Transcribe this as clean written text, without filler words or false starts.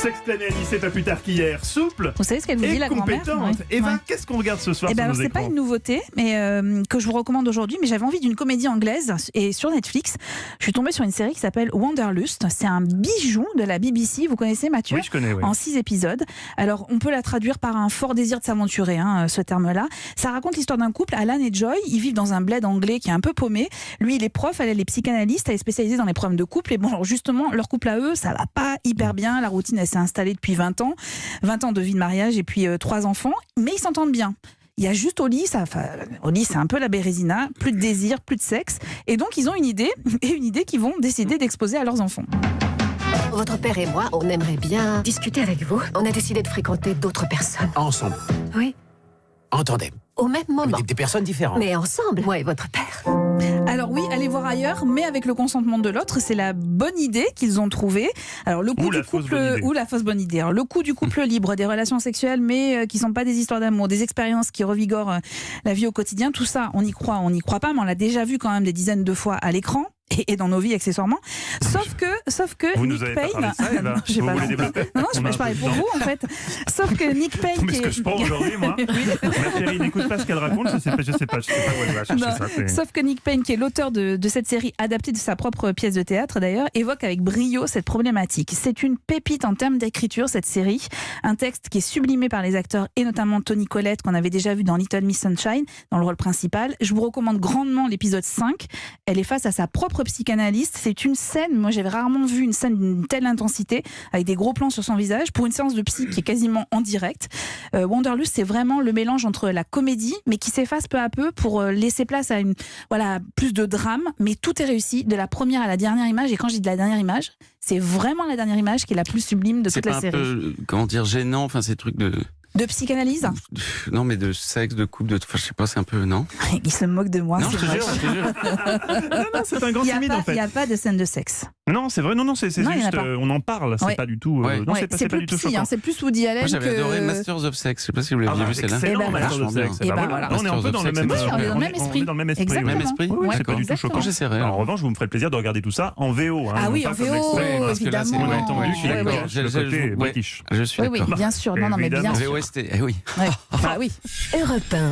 Sextaner Anissé, pas plus tard qu'hier, souple Vous savez ce qu'elle vous dit, et la grand-mère? compétente. Ouais. Eva, Ouais. qu'est-ce qu'on regarde ce soir Eh ben sur alors, nos c'est pas écrans? une nouveauté, mais que je vous recommande aujourd'hui. Mais j'avais envie d'une comédie anglaise et sur Netflix, je suis tombée sur une série qui s'appelle Wanderlust. C'est un bijou de la BBC. Vous connaissez, Mathieu? Oui, je connais, oui. En 6 épisodes. Alors, on peut la traduire par un fort désir de s'aventurer, ce terme-là. Ça raconte l'histoire d'un couple, Alan et Joy. Ils vivent dans un bled anglais qui est un peu paumé. Lui, il est prof, elle est psychanalyste, elle est spécialisée dans les problèmes de couple. Et bon, alors justement, leur couple à eux, ça va pas hyper bien. La routine, elle s'est installée depuis 20 ans. 20 ans de vie de mariage et puis 3 enfants. Mais ils s'entendent bien. Il y a juste au lit, c'est un peu la bérésina, plus de désir, plus de sexe. Et donc, ils ont une idée qu'ils vont décider d'exposer à leurs enfants. Votre père et moi, on aimerait bien discuter avec vous. On a décidé de fréquenter d'autres personnes. Ensemble. Oui, Entendez. au même moment. Des personnes différentes. Mais ensemble, moi et votre père. Alors oui, allez voir ailleurs, mais avec le consentement de l'autre, c'est la bonne idée qu'ils ont trouvée. Alors le coup Ou du la fausse couple bonne idée. ou la fausse bonne idée. Alors, le coup du couple libre, des relations sexuelles, mais qui sont pas des histoires d'amour, des expériences qui revigorent la vie au quotidien. Tout ça, on y croit pas, mais on l'a déjà vu quand même des dizaines de fois à l'écran. Et dans nos vies accessoirement. Sauf que Vous Nick nous avez pas Payne. parlé de ça, Eva. Non, j'ai Vous pas voulez non. développer? Non, On a je un parlais peu pour de vous temps. en fait. Sauf que Nick Payne. Mais ce que je prends aujourd'hui, moi. Ma chérie, n'écoute pas ce qu'elle raconte, je sais pas où elle va chercher Non, ça. c'est- sauf que Nick Payne, qui est l'auteur de cette série adaptée de sa propre pièce de théâtre d'ailleurs, évoque avec brio cette problématique. C'est une pépite en termes d'écriture, cette série. Un texte qui est sublimé par les acteurs et notamment Toni Collette, qu'on avait déjà vu dans Little Miss Sunshine, dans le rôle principal. Je vous recommande grandement l'épisode 5. Elle est face à sa propre psychanalyste. C'est une scène, moi j'avais rarement vu une scène d'une telle intensité, avec des gros plans sur son visage, pour une séance de psy qui est quasiment en direct. Wanderlust, c'est vraiment le mélange entre la comédie, mais qui s'efface peu à peu pour laisser place à plus de drame, mais tout est réussi, de la première à la dernière image. Et quand je dis de la dernière image, c'est vraiment la dernière image qui est la plus sublime de C'est toute pas la un série. peu, comment dire, gênant, enfin ces trucs de De psychanalyse. non mais de sexe, de couple, enfin je sais pas, c'est un peu, non? Il se moque de moi. Non, c'est je te vrai. jure, je te jure. Non, c'est un grand Il timide en n'y fait. a pas de scène de sexe. Non, c'est vrai, non, c'est Non, il y en a juste, pas. on en parle, c'est Ouais. pas du tout. Ouais. Non, Ouais, c'est pas plus du tout psy, choquant. c'est plus Woody Allen Moi j'avais que... adoré Masters of Sex, je sais pas si vous l'avez Ah, vu celle-là. excellent, Eh ben, Masters of vachement Sex. bien. Eh Bah ben, voilà. voilà. Là, on est un peu dans le même, Masters of Sex, on est dans le même on esprit. est dans le même esprit. Exactement. Même esprit. Oui, Ouais, c'est pas du tout choquant. Quand j'essaierai. En revanche, vous me ferez le plaisir de regarder tout ça en VO. Ah oui, pas en comme VO, l'extrait. parce que là, c'est évidemment. bien entendu, je suis Ouais, d'accord. ouais. Le côté Ouais. british. Je suis Oui, oui, d'accord. bien sûr. Non, mais bien Évidemment. sûr. VOST, eh oui. Ouais. Ah oui. Europe 1.